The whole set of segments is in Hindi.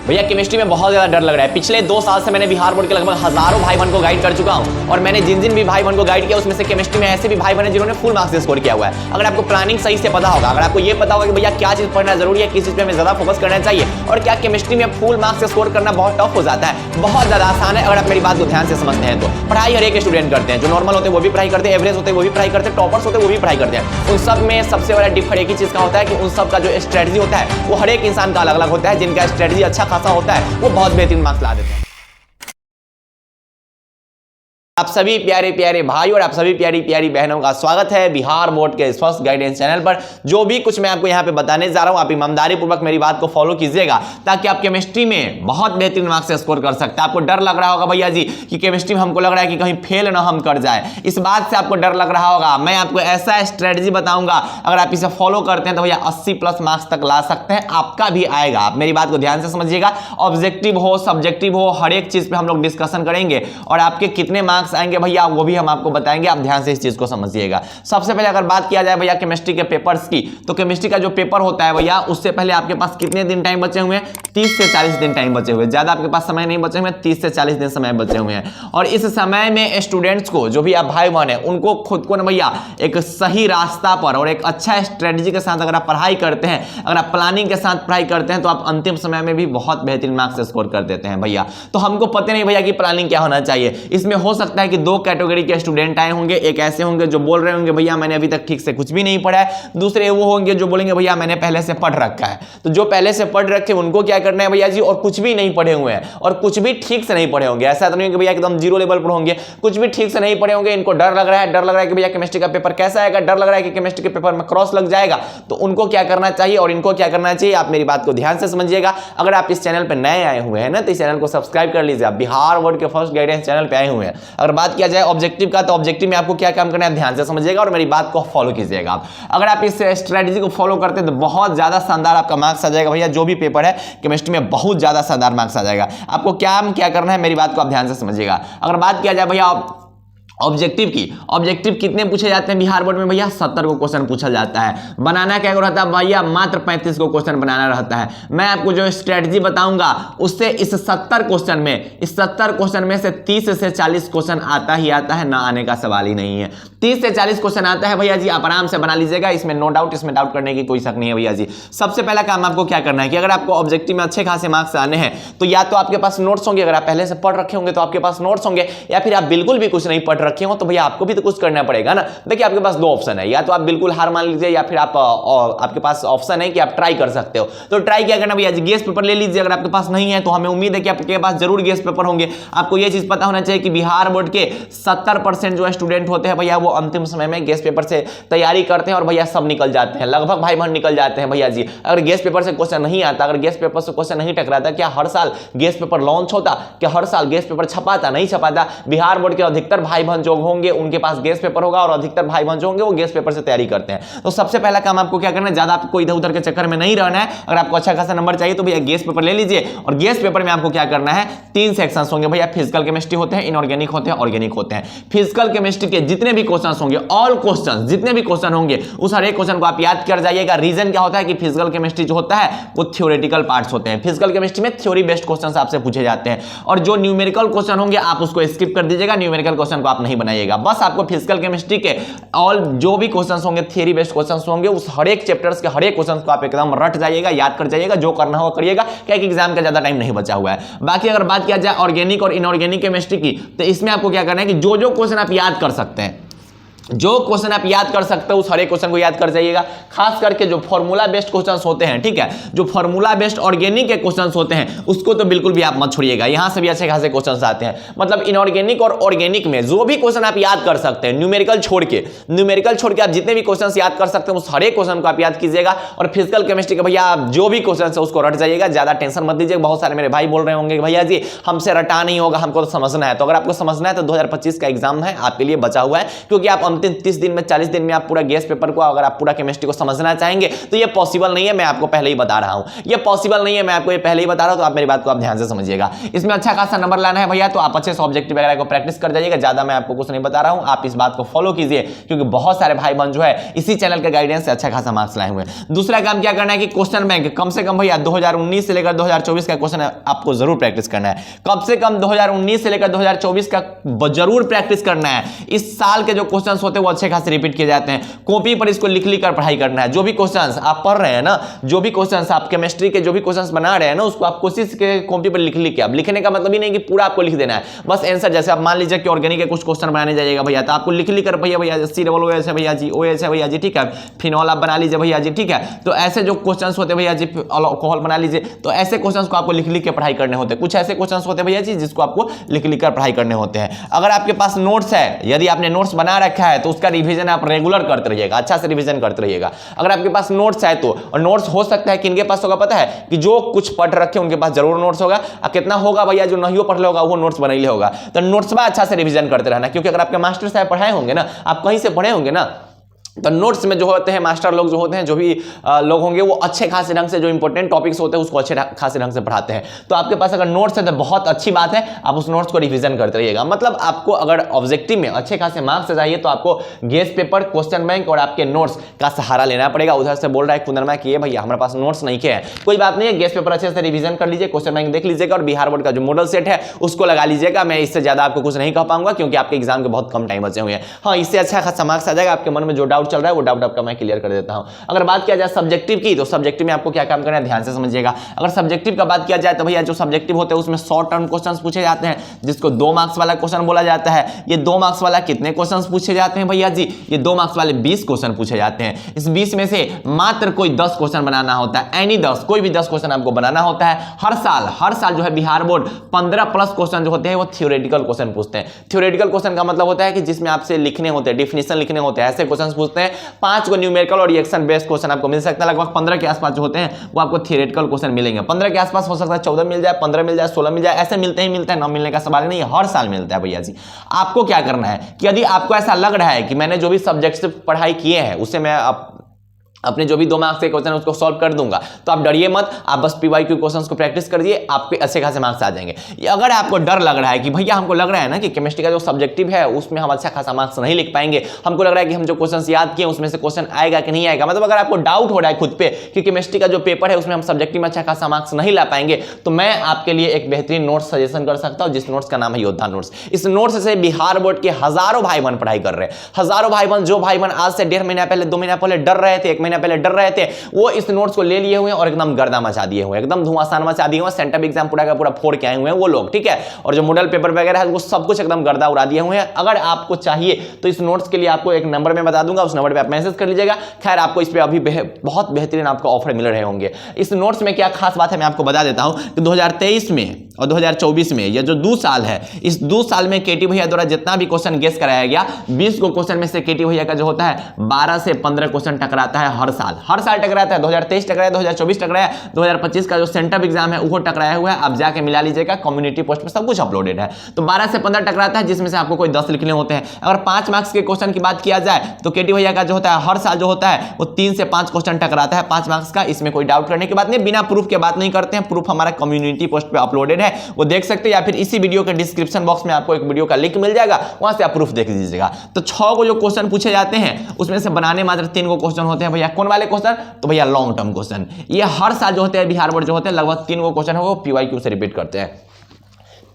भैया केमिस्ट्री में बहुत ज्यादा डर लग रहा है। पिछले 2 साल से मैंने बिहार बोर्ड के लगभग हजारों भाई बहन को गाइड कर चुका हूं और मैंने जिन जिन भी भाई बहन को गाइड किया उसमें से केमिस्ट्री में ऐसे भी भाई बहन जिन्होंने फुल मार्क्स स्कोर किया हुआ है। अगर आपको प्लानिंग सही से पता होगा, अगर आपको ये पता होगा कि भैया क्या चीज पढ़ना जरूरी है, किस चीज पे हमें ज्यादा फोकस करना चाहिए और क्या केमिस्ट्री में फुल मार्क्स स्कोर करना बहुत टफ हो जाता है, बहुत ज्यादा आसान है। अगर आप मेरी बात को ध्यान से समझते हैं तो पढ़ाई हर एक स्टूडेंट करते हैं, जो नॉर्मल होते हैं वो भी पढ़ाई करते हैं, एवरेज होते हैं वो भी पढ़ाई करते हैं, टॉपर्स होते हैं वो भी पढ़ाई करते हैं। उन सब में सबसे बड़ा डिफर एक ही चीज का होता है कि उन सब का जो स्ट्रेटजी होता है वो हर एक इंसान का अलग अलग होता है। जिनका स्ट्रेटजी अच्छा खासा होता है वो बहुत बेहतरीन मार्क्स ला देते हैं। आप सभी प्यारे प्यारे भाई और आप सभी प्यारी प्यारी बहनों का स्वागत है बिहार बोर्ड के फर्स्ट गाइडेंस चैनल पर। जो भी कुछ मैं आपको यहाँ पे बताने जा रहा हूँ आप ईमानदारी पूर्वक मेरी बात को फॉलो कीजिएगा ताकि आप केमिस्ट्री में बहुत बेहतरीन मार्क्स स्कोर कर सकते हैं। आपको डर लग रहा होगा भैया जी कि केमिस्ट्री में हमको लग रहा है कि कहीं फेल ना हम कर जाए, इस बात से आपको डर लग रहा होगा। मैं आपको ऐसा स्ट्रेटजी बताऊंगा, अगर आप इसे फॉलो करते हैं तो भैया 80+ मार्क्स तक ला सकते हैं, आपका भी आएगा। आप मेरी बात को ध्यान से समझिएगा। ऑब्जेक्टिव हो सब्जेक्टिव हो हर एक चीज पे हम लोग डिस्कशन करेंगे और आपके कितने मार्क्स आएंगे भैया वो भी हम आपको बताएंगे। आप ध्यान से इस चीज को समझिएगा। सबसे पहले अगर बात किया जाए भैया केमिस्ट्री के पेपर्स की, तो केमिस्ट्री का जो पेपर होता है भैया उससे पहले आपके पास कितने दिन टाइम बचे हुए हैं? 30 से 40 दिन टाइम बचे हुए। ज्यादा आपके पास समय नहीं बचे हुए, 30 से 40 दिन समय बचे हुए हैं। और इस समय में स्टूडेंट्स को, जो भी आप भाई बहन है, उनको खुद को ना भैया एक सही रास्ता पर और एक अच्छा स्ट्रेटजी के साथ अगर आप पढ़ाई करते हैं, अगर आप प्लानिंग के साथ पढ़ाई करते हैं तो आप अंतिम समय में भी बहुत बेहतरीन मार्क्स स्कोर कर देते हैं भैया। तो हमको पता नहीं भैया कि प्लानिंग क्या होना चाहिए। इसमें हो सकता है कि 2 कैटेगरी के स्टूडेंट आए होंगे। एक ऐसे होंगे जो बोल रहे होंगे भैया मैंने अभी तक ठीक से कुछ भी नहीं पढ़ा है, दूसरे वो होंगे जो बोलेंगे भैया मैंने पहले से पढ़ रखा है। तो जो पहले से पढ़ रखे उनको क्या करना है भैया जी, और कुछ भी नहीं पढ़े हुए हैं और कुछ भी ठीक से नहीं पढ़े होंगे, ऐसा तो नहीं कि भैया एकदम जीरो लेवल पर होंगे, कुछ भी ठीक से नहीं पढ़े होंगे, इनको डर लग रहा है कि भैया केमिस्ट्री का पेपर कैसा आएगा, डर लग रहा है कि केमिस्ट्री के पेपर में क्रॉस लग जाएगा। तो उनको क्या करना चाहिए और इनको क्या करना चाहिए, आप मेरी बात को ध्यान से समझिएगा। अगर आप इस चैनल पर नए आए हुए हैं ना तो इस चैनल को सब्सक्राइब कर लीजिए। आप बिहार बोर्ड के फर्स्ट गाइडेंस चैनल पे आए हुए हैं। अगर बात किया जाए ऑब्जेक्टिव का, तो ऑब्जेक्टिव में आपको क्या काम करना है ध्यान से समझिएगा और मेरी बात को फॉलो कीजिएगा। आप अगर आप इस स्ट्रेटजी को फॉलो करते हैं तो बहुत ज्यादा शानदार आपका मार्क्स आ जाएगा भैया। जो भी पेपर है केमिस्ट्री में बहुत ज्यादा शानदार मार्क्स आ जाएगा। आपको क्या करना है मेरी बात को आप ध्यान से समझिएगा। अगर बात किया जाए भैया ऑब्जेक्टिव की, ऑब्जेक्टिव कितने पूछे जाते हैं बिहार बोर्ड में भैया? 70 को क्वेश्चन पूछा जाता है। बनाना क्या रहता है भैया? मात्र 35 को क्वेश्चन बनाना रहता है। मैं आपको जो स्ट्रेटजी बताऊंगा उससे इस 70 क्वेश्चन में से 30 से 40 क्वेश्चन आता ही आता है, ना आने का सवाल ही नहीं है। 30 से 40 क्वेश्चन आता है भैया जी, आप आराम से बना लीजिएगा, इसमें नो डाउट, इसमें डाउट करने की कोई शक नहीं है भैया जी। सबसे पहला काम आपको क्या करना है कि अगर आपको ऑब्जेक्टिव में अच्छे खासे मार्क्स आने हैं तो या तो आपके पास नोट्स होंगे, अगर आप पहले से पढ़ रखे होंगे तो आपके पास नोट्स होंगे, या फिर आप बिल्कुल भी कुछ नहीं पढ़ रखे हो तो भैया आपको भी तो कुछ करना पड़ेगा ना। देखिए आपके पास 2 ऑप्शन है, या तो आप बिल्कुल हार मान लीजिए या फिर आपके पास ऑप्शन है कि आप ट्राई कर सकते हो। तो ट्राई क्या करना भैया जी, गेस पेपर ले लीजिए। अगर आपके पास नहीं है तो हमें उम्मीद है कि आपके पास जरूर गेस पेपर होंगे। आपको यह चीज पता होना चाहिए कि बिहार बोर्ड के 70% जो स्टूडेंट होते हैं भैया वो अंतिम समय में गेस पेपर से तैयारी करते हैं और भैया सब निकल जाते हैं, लगभग भाई बहन निकल जाते हैं भैया जी। अगर गेस पेपर से क्वेश्चन नहीं आता, अगर गेस पेपर से क्वेश्चन नहीं टकराता, क्या हर साल गेस पेपर लॉन्च होता? क्या हर साल गेस पेपर छपाता? नहीं छपाता। बिहार बोर्ड के अधिकतर भाई बहन जो होंगे उनके पास गेस पेपर होगा और अधिकतर भाई बहन जो होंगे वो गेस पेपर से तैयारी करते हैं। तो सबसे पहला काम आपको क्या करना है, ज्यादा आपको इधर उधर के चक्कर में नहीं रहना है। अगर आपको अच्छा खासा नंबर चाहिए तो भैया गेस पेपर ले लीजिए और गेस पेपर में आपको क्या करना है, 3 सेक्शंस होंगे भैया। फिजिकल केमिस्ट्री होते हैं, इनऑर्गेनिक होते हैं, ऑर्गेनिक होते हैं। फिजिकल केमिस्ट्री के जितने भी क्वेश्चंस होंगे, ऑल क्वेश्चंस जितने भी क्वेश्चन होंगे उस हर एक क्वेश्चन को आप याद कर जाइएगा। रीजन क्या होता है कि फिजिकल केमिस्ट्री जो होता है वो थ्योरेटिकल पार्ट्स होते हैं। फिजिकल केमिस्ट्री में थ्योरी बेस्ड क्वेश्चंस आपसे पूछे जाते हैं और जो न्यूमेरिकल क्वेश्चन होंगे आप उसको स्किप कर दीजिएगा, न्यूमेरिकल क्वेश्चन को आप नहीं बनाइएगा। बस आपको फिजिकल केमिस्ट्री के ऑल जो भी क्वेश्चंस होंगे, थ्योरी बेस्ड क्वेश्चंस होंगे, उस हर एक चैप्टर्स के हर एक क्वेश्चंस को आप एकदम रट जाइएगा, याद कर जाइएगा, जो करना होगा करिएगा, क्या एग्जाम का ज्यादा टाइम नहीं बचा हुआ है। बाकी अगर बात किया जाए ऑर्गेनिक और इनऑर्गेनिक केमिस्ट्री की, तो इसमें आपको क्या करना है कि जो क्वेश्चन आप याद कर सकते हैं, जो क्वेश्चन आप याद कर सकते हो उस हर एक क्वेश्चन को याद कर जाइएगा। खास करके जो फॉर्मूला बेस्ड क्वेश्चंस होते हैं, ठीक है, जो फॉर्मूला बेस्ड ऑर्गेनिक के क्वेश्चंस होते हैं उसको तो बिल्कुल भी आप मत छोड़िएगा। यहां से भी अच्छे खासे क्वेश्चंस आते हैं। मतलब इनऑर्गेनिक और ऑर्गेनिक में जो भी क्वेश्चन आप याद कर सकते हैं, न्यूमेरिकल छोड़ के आप जितने भी क्वेश्चन याद कर सकते हैं उस हर एक क्वेश्चन को आप याद कीजिएगा। और फिजिकल केमिस्ट्री के भैया आप जो भी क्वेश्चन है उसको रट जाइएगा, ज्यादा टेंशन मत लीजिए। बहुत सारे मेरे भाई बोल रहे होंगे भैया जी हमसे रटा नहीं होगा, हमको तो समझना है। तो अगर आपको समझना है तो 2025 का एग्जाम है आपके लिए बचा हुआ है, क्योंकि आप कम 30 दिन में 40 दिन में आप पूरा गैस पेपर को, अगर आप पूरा केमिस्ट्री को समझना चाहेंगे तो ये पॉसिबल नहीं है, मैं आपको पहले ही बता रहा हूं, ये पॉसिबल नहीं है, मैं आपको ये पहले ही बता रहा हूं, तो आप मेरी बात को आप ध्यान से समझिएगा। इसमें अच्छा खासा नंबर लाना है भैया, तो आप अच्छे से ऑब्जेक्टिव वगैरह को प्रैक्टिस कर जाइएगा, ज्यादा मैं आपको कुछ नहीं बता रहा हूं, आप इस बात को फॉलो कीजिए, क्योंकि बहुत सारे भाई बहन जो है इसी चैनल के गाइडेंस से अच्छा खासा मार्क्स लाए हुए हैं। दूसरा काम क्या करना है कि क्वेश्चन बैंक कम से कम भैया 2019 से लेकर 2024 का क्वेश्चन आपको जरूर प्रैक्टिस करना है, कम से कम 2019 से लेकर 2024 का जरूर प्रैक्टिस करना है। इस साल के जो क्वेश्चंस होते हैं वो अच्छे खासे रिपीट किए जाते हैं, कॉपी पर इसको लिख कर पढ़ाई करना है। जो भी क्वेश्चंस आप पढ़ रहे हैं ना, जो भी क्वेश्चंस आप केमिस्ट्री के जो भी क्वेश्चंस बना रहे हैं ना, उसको आप कोशिश के कॉपी पर लिख के, अब लिखने का मतलब ही नहीं कि पूरा आपको लिख देना है, बस आंसर, जैसे आप मान लीजिए कि ऑर्गेनिक के कुछ क्वेश्चन बनाने जाइएगा भैया, तो आपको लिख कर भैया COOH है भैया जी, OH है भैया जी, ठीक है, फिनॉल आप बना लीजिए भैया जी, ठीक है। तो ऐसे जो क्वेश्चंस होते हैं भैया जी, अल्कोहल बना लीजिए, तो ऐसे क्वेश्चंस को आपको लिख के पढ़ाई करने होते हैं। कुछ ऐसे क्वेश्चंस होते हैं भैया जी जिसको आपको लिख कर पढ़ाई करने होते हैं। अगर आपके पास नोट्स है, यदि आपने नोट्स बना रखा है तो उसका रिवीजन आप रेगुलर करते रहिएगा, अच्छा से रिवीजन करते रहिएगा। अगर आपके पास नोट्स है तो, और नोट्स हो सकता है कि इनके पास होगा, पता है कि जो कुछ पढ़ रखे उनके पास जरूर नोट्स होगा, और कितना होगा भैया जो नहीं पढ़ होगा वो नोट्स बना ही होगा। तो नोट्स में अच्छा से रिवीजन करते रहना, क्योंकि अगर आपके मास्टर साहब पढ़ाए होंगे ना, आप कहीं से पढ़े होंगे ना, तो नोट्स में जो होते हैं मास्टर लोग जो होते हैं, जो भी लोग होंगे, वो अच्छे खासे ढंग से जो इंपॉर्टेंट टॉपिक्स होते हैं उसको अच्छे खासे ढंग से पढ़ाते हैं। तो आपके पास अगर नोट्स है तो बहुत अच्छी बात है, आप उस नोट्स को रिवीजन करते रहिएगा। मतलब आपको अगर ऑब्जेक्टिव में अच्छे खासे मार्क्स चाहिए तो आपको गेस पेपर, क्वेश्चन बैंक और आपके नोट्स का सहारा लेना पड़ेगा। उधर से बोल रहा है कुंदरमा कि ये भैया हमारे पास नोट्स नहीं है, कोई बात नहीं है, गेस पेपर अच्छे से रिवीजन कर लीजिए, क्वेश्चन बैंक देख लीजिएगा, और बिहार बोर्ड का जो मॉडल सेट है उसको लगा लीजिएगा। मैं इससे ज्यादा आपको कुछ नहीं कह पाऊंगा, क्योंकि आपके एग्जाम के बहुत कम टाइम बचे हुए हैं। हाँ, इससे अच्छा खासा मार्क्स आ जाएगा। आपके मन में जो डाउट चल रहा है वो डाउट आपका मैं क्लियर कर देता हूं। अगर बात किया जाए सब्जेक्टिव की, तो सब्जेक्टिव में आपको क्या काम करना है, ध्यान से समझिएगा। अगर सब्जेक्टिव का बात किया जाए तो भैया जो सब्जेक्टिव होते हैं उसमें शॉर्ट टर्म क्वेश्चंस पूछे जाते हैं, जिसको 2 मार्क्स वाला क्वेश्चन बोला जाता है। ये 2 मार्क्स वाला कितने क्वेश्चंस पूछे जाते हैं भैया जी, ये 2 मार्क्स वाले 20 क्वेश्चन पूछे जाते हैं। इस 20 में से मात्र कोई 10 क्वेश्चन बनाना होता है, एनी 10, कोई भी 10 क्वेश्चन आपको बनाना होता है। हर साल जो है बिहार बोर्ड 15 प्लस क्वेश्चन जो होते हैं वो थ्योरेटिकल क्वेश्चन पूछते हैं। थ्योरेटिकल क्वेश्चन का मतलब होता है कि जिसमें आपसे लिखने होते हैं, डिफिनेशन लिखने होते हैं, ऐसे क्वेश्चन पूछते हैं। 5 को न्यूमेरिकल और रिएक्शन बेस्ड क्वेश्चन आपको मिल सकता है, लगभग 15 के आसपास जो होते हैं वो आपको थियोरेटिकल क्वेश्चन मिलेंगे। 15 के आसपास हो सकता है 14 मिल जाए, 15 मिल जाए, 16 मिल जाए, ऐसे मिलते ही मिलते हैं, ना मिलने का सवाल नहीं है, हर साल मिलता है भैया जी। आपको क्या करना है कि यदि आपको ऐसा लग रहा है कि मैंने जो भी सब्जेक्ट से पढ़ाई किए हैं उससे मैं अपने जो भी 2 मार्क्स के क्वेश्चन है उसको सॉल्व कर दूंगा, तो आप डरिए मत, आप बस PYQ क्वेश्चंस को प्रैक्टिस करिए, आपके अच्छे खासे मार्क्स आ जाएंगे। अगर आपको डर लग रहा है कि भैया हमको लग रहा है ना कि केमिस्ट्री का जो सब्जेक्टिव है उसमें हम अच्छा खासा मार्क्स नहीं लिख पाएंगे, हमको लग रहा है कि हम जो क्वेश्चंस याद किए उसमें से क्वेश्चन आएगा कि नहीं आएगा, मतलब अगर आपको डाउट हो रहा है खुद पे कि केमिस्ट्री का जो पेपर है उसमें हम सब्जेक्टिव में अच्छा खासा मार्क्स नहीं ला पाएंगे, तो मैं आपके लिए एक बेहतरीन नोट्स सजेशन कर सकता हूं, जिस नोट्स का नाम है योद्धा नोट्स। इस नोट्स से बिहार बोर्ड के हजारों भाई बहन पढ़ाई कर रहे हैं, हजारों भाई बहन, जो भाई बहन आज से 1.5 महीना पहले, 2 महीना पहले डर रहे थे, 1 महीना पहले डर रहे थे, वो इस नोट्स को ले लिए हुए हैं और एकदम गर्दा मचा दिए हुए हैं, एकदम धुआंसान मचा दिए हुए हैं, सेंटर एग्जाम पूरा का पूरा फोड़ के आए हुए हैं वो लोग, ठीक है। और जो मॉडल पेपर वगैरह है वो सब कुछ एकदम गर्दा उड़ा दिए हुए हैं। अगर आपको चाहिए तो इस नोट्स के लिए आपको एक नंबर में बता दूंगा, उस नंबर पे आप मैसेज कर लीजिएगा। खैर आपको इस पे अभी बहुत बेहतरीन आपको ऑफर मिल रहे होंगे। इस नोट्स में क्या खास बात है मैं आपको बता देता हूं कि 2023 में और 2024 में, ये जो 2 साल है, इस 2 साल में केटी भैया द्वारा जितना भी क्वेश्चन गेस कराया गया, 20 को क्वेश्चन में से केटी भैया का जो होता है 12 से 15 क्वेश्चन टकराता है हर साल टकराता है। 2023 टकराया, 2024 टकराया, 2025 का जो सेंटर एग्जाम है वो टकराया हुआ है। आप जाके मिला लीजिएगा, कम्युनिटी पोस्ट पे सब कुछ अपलोडेड है। तो 12 से 15 टकराता है, जिसमें से आपको कोई 10 लिखने होते हैं। अगर 5 मार्क्स के क्वेश्चन की बात किया जाए तो केटी भैया का जो होता है हर साल जो होता है वो 3 से 5 क्वेश्चन टकराता है 5 मार्क्स का। इसमें कोई डाउट करने की बात नहीं, बिना प्रूफ के बात नहीं करते हैं, प्रूफ हमारा कम्युनिटी पोस्ट पे अपलोडेड है, वो देख सकते हैं, या फिर इसी वीडियो के डिस्क्रिप्शन बॉक्स में आपको एक वीडियो का लिंक मिल जाएगा, वहां से आप प्रूफ देख लीजिएगा। तो 6 को जो क्वेश्चन पूछे जाते हैं उसमें से बनाने मात्र 3 को क्वेश्चन होते हैं भैया। कौन वाले क्वेश्चन? तो भैया लॉन्ग टर्म क्वेश्चन। ये हर साल जो होते हैं बिहार बोर्ड जो होते हैं लगभग 3 को क्वेश्चन है वो PYQ से रिपीट करते हैं।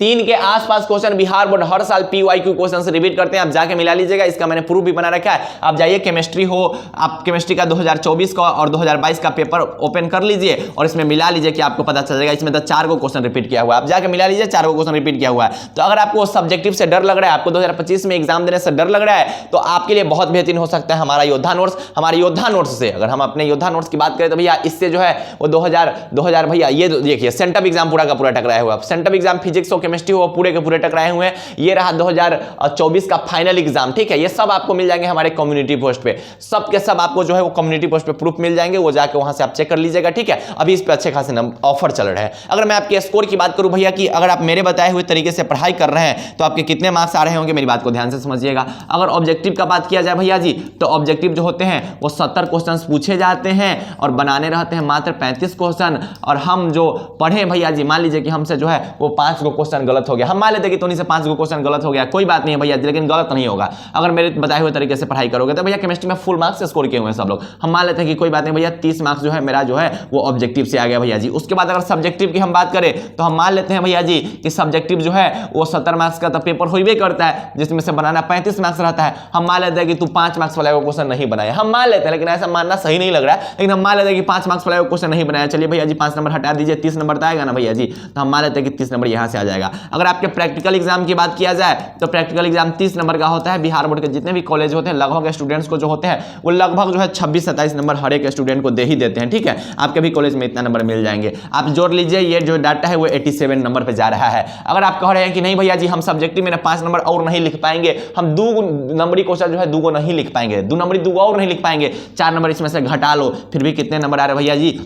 3 के आसपास क्वेश्चन बिहार बोर्ड हर साल PYQ क्वेश्चन से रिपीट करते हैं। आप जाके मिला लीजिएगा, इसका मैंने प्रूफ भी बना रखा है। आप जाइए केमिस्ट्री हो, आप केमिस्ट्री का 2024 का और 2022 का पेपर ओपन कर लीजिए और इसमें मिला लीजिए कि आपको पता चल जाएगा। इसमें तो 4 को क्वेश्चन रिपीट किया हुआ है, आप जाके मिला लीजिए, 4 को क्वेश्चन रिपीट किया हुआ है। तो अगर आपको सब्जेक्टिव से डर लग रहा है, आपको 2025 में एग्जाम देने से डर लग रहा है, तो आपके लिए बहुत बेहतरीन हो सकता है हमारा योद्धा नोट्स। हमारे योद्धा नोट्स से अगर हम अपने योद्धा नोट्स की बात करें तो भैया इससे जो है वो 2000 भैया ये देखिए सेंटअप एग्जाम पूरा का पूरा टकराया हुआ है। सेंटअप एग्जाम फिजिक्स और केमिस्ट्री वो पूरे के पूरे टकराए हुए हैं। ये रहा 2024 का फाइनल एग्जाम, ठीक है। ये सब आपको मिल जाएंगे हमारे कम्युनिटी पोस्ट पे, सब के सब आपको जो है वो कम्युनिटी पोस्ट पे प्रूफ मिल जाएंगे, वो जाके वहां से आप चेक कर लीजिएगा, ठीक है। अभी इस पे अच्छे खासे ऑफर चल रहे हैं। अगर मैं आपके स्कोर की बात करूं भैया कि अगर आप मेरे बताए हुए तरीके से पढ़ाई कर रहे हैं तो आपके कितने मार्क्स आ रहे होंगे, मेरी बात को ध्यान से समझिएगा। अगर ऑब्जेक्टिव का बात किया जाए भैया जी, तो ऑब्जेक्टिव जो होते हैं वो 70 क्वेश्चन पूछे जाते हैं और बनाने रहते हैं मात्र 35 क्वेश्चन। और हम जो पढ़े भैया जी, मान लीजिए कि हमसे जो है वो 5 गो क्वेश्चन गलत हो गया, हम मान लेते हैं कि उन्हीं से 5 गो क्वेश्चन गलत हो गया, कोई बात नहीं है भैया, लेकिन गलत नहीं होगा। अगर मेरे बताए हुए तरीके से पढ़ाई करोगे तो भैया केमिस्ट्री में फुल मार्क्स स्कोर किए हुए हैं सब लोग, हम मान लेते हैं कि कोई बात नहीं भैया 30 मार्क्स जो है मेरा जो है वो ऑब्जेक्टिव से आ गया भैया जी। उसके बाद अगर सब्जेक्टिव की हम बात करें तो हम मान लेते हैं भैया जी कि सब्जेक्टिव जो है वो 70 मार्क्स का तो पेपर हो ही करता है, जिसमें से बनाना 35 मार्क्स रहता है। हम मान लेते हैं कि तू 5 मार्क्स वाला क्वेश्चन नहीं बनाया, हम मान लेते हैं, लेकिन ऐसा मानना सही नहीं लग रहा है, लेकिन हम मान लेते हैं कि 5 मार्क्स वाला क्वेश्चन नहीं बनाया। चलिए भैया जी 5 नंबर हटा दीजिए, 30 नंबर तो आएगा ना भैया जी, तो हम मान लेते हैं कि 30 नंबर यहां से आ जाएगा। अगर आपके प्रैक्टिकल एग्जाम की बात किया जाए तो प्रैक्टिकल एग्जाम 30 नंबर का होता है। बिहार बोर्ड के जितने भी कॉलेज होते हैं लगभग स्टूडेंट्स को जो होते हैं वो लगभग जो है 26-27 नंबर हर एक स्टूडेंट को दे ही देते हैं, ठीक है। आपके भी कॉलेज में इतना नंबर मिल जाएंगे, आप जोड़ लीजिए। ये जो डाटा है वो 87 नंबर पे जा रहा है। अगर आप कह रहे हैं कि नहीं भैया जी हम सब्जेक्टिव में 5 नंबर और नहीं लिख पाएंगे, हम 2 नंबरी क्वेश्चन जो है 2 नहीं लिख पाएंगे, 2 नंबरी 2 और नहीं लिख पाएंगे, 4 नंबर इसमें से घटा लो, फिर भी कितने नंबर आ रहे भैया जी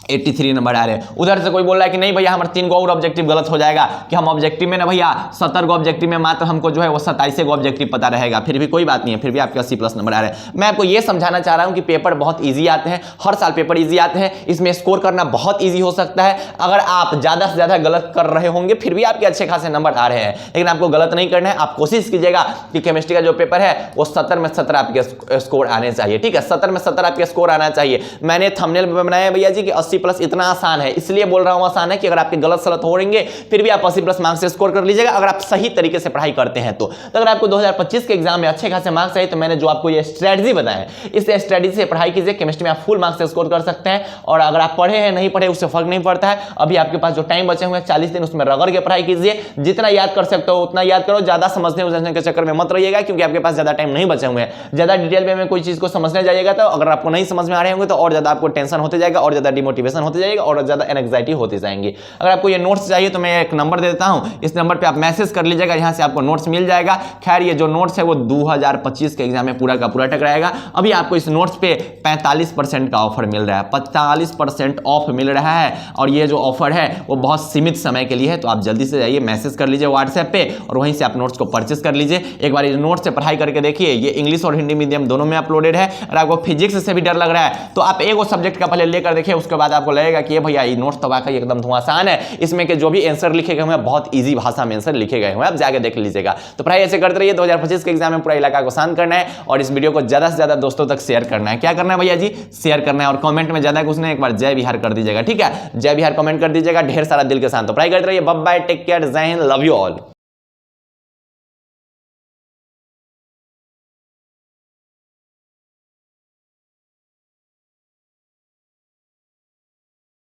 83 नंबर आ रहे हैं। उधर से कोई बोल रहा है कि नहीं भैया हमारे 3 गो और ऑब्जेक्टिव गलत हो जाएगा, कि हम ऑब्जेक्टिव में ना भैया 70 गो ऑब्जेक्टिव में मात्र हमको जो है वो 27 गो ऑब्जेक्टिव पता रहेगा, फिर भी कोई बात नहीं है, फिर भी आपके 80+ नंबर आ रहे हैं। मैं आपको ये समझाना चाह रहा हूं कि पेपर बहुत ईजी आते हैं, हर साल पेपर ईजी आते हैं, इसमें स्कोर करना बहुत ईजी हो सकता है। अगर आप ज्यादा से ज्यादा गलत कर रहे होंगे फिर भी आपके अच्छे खासे नंबर आ रहे हैं, लेकिन आपको गलत नहीं करना है। आप कोशिश कीजिएगा कि केमिस्ट्री का जो पेपर है वो 70 में 70 आपके स्कोर आने चाहिए, ठीक है। 70 में 70 आपके स्कोर आना चाहिए। मैंने थंबनेल में बनाया भैया जी कि 80+ इतना आसान है, इसलिए बोल रहा हूं आसान है कि अगर आपके गलत सलत हो रहेंगे फिर भी आप 80+ मार्क्स से स्कोर कर लीजिएगा, अगर आप सही तरीके से पढ़ाई करते हैं तो अगर आपको 2025 के एग्जाम में अच्छे खासे मार्क्स चाहिए तो मैंने जो आपको ये स्ट्रेटजी बताया इस स्ट्रेटजी से पढ़ाई कीजिए। केमिस्ट्री में आप फुल मार्क्स से स्कोर कर सकते हैं, और अगर आप पढ़े हैं नहीं पढ़े उससे फर्क नहीं पड़ता है। अभी आपके पास जो टाइम बचे हुए हैं 40 दिन, उसमें रगड़ के पढ़ाई कीजिए, जितना याद कर सकते हो उतना याद करो, ज्यादा समझने के चक्कर में मत रहिएगा, क्योंकि आपके पास ज्यादा टाइम नहीं बचे हुए हैं। ज्यादा डिटेल में कोई चीज को समझने जाइएगा तो अगर आपको नहीं समझ में आ रहे होंगे तो और ज्यादा आपको टेंशन होते जाएगा, और ज्यादा डिमोटिवेशन होते जाएगा, और ज्यादा एंग्जाइटी होती जाएंगी। अगर आपको ये नोट्स चाहिए तो मैं एक नंबर दे देता हूं, इस नंबर पे आप मैसेज कर लीजिएगा, यहां से आपको नोट्स मिल जाएगा। खैर ये जो नोट्स है वो 2025 के एग्जाम में पूरा का पूरा टकराएगा। अभी आपको इस नोट्स पे 45% का ऑफर मिल रहा है, 45% ऑफ मिल रहा है, और ये जो ऑफर है वो बहुत सीमित समय के लिए है, तो आप जल्दी से जाइए मैसेज कर लीजिए व्हाट्सएप पे, और वहीं से आप नोट्स को परचेस कर लीजिए। एक बार इस नोट्स से पढ़ाई करके देखिए, ये इंग्लिश और हिंदी मीडियम दोनों में अपलोडेड है। और आपको फिजिक्स से भी डर लग रहा है तो आप एक सब्जेक्ट का पहले लेकर देखिए, उसके बाद आपको लगेगा कि भैया ये नोट्स तो वाकई एकदम आसान है, इसमें के जो भी आंसर लिखे गए हैं बहुत इजी भाषा में आंसर लिखे गए हैं, आप जाके देख लीजिएगा। तो पढ़ाई ऐसे करते रहिए, 2025 के एग्जाम में पूरा इलाका को शांत करना है, और इस वीडियो को ज्यादा से ज्यादा दोस्तों तक शेयर करना है। क्या करना है भैया जी, शेयर करना है, और कमेंट में ज्यादा कुछ नहीं, एक बार जय बिहार कर दीजिएगा, ठीक है। जय बिहार कमेंट कर दीजिएगा ढेर सारा दिल के साथ। तो पढ़ाई करते रहिए, बाय बाय, टेक केयर, जय हिंद, लव यू ऑल।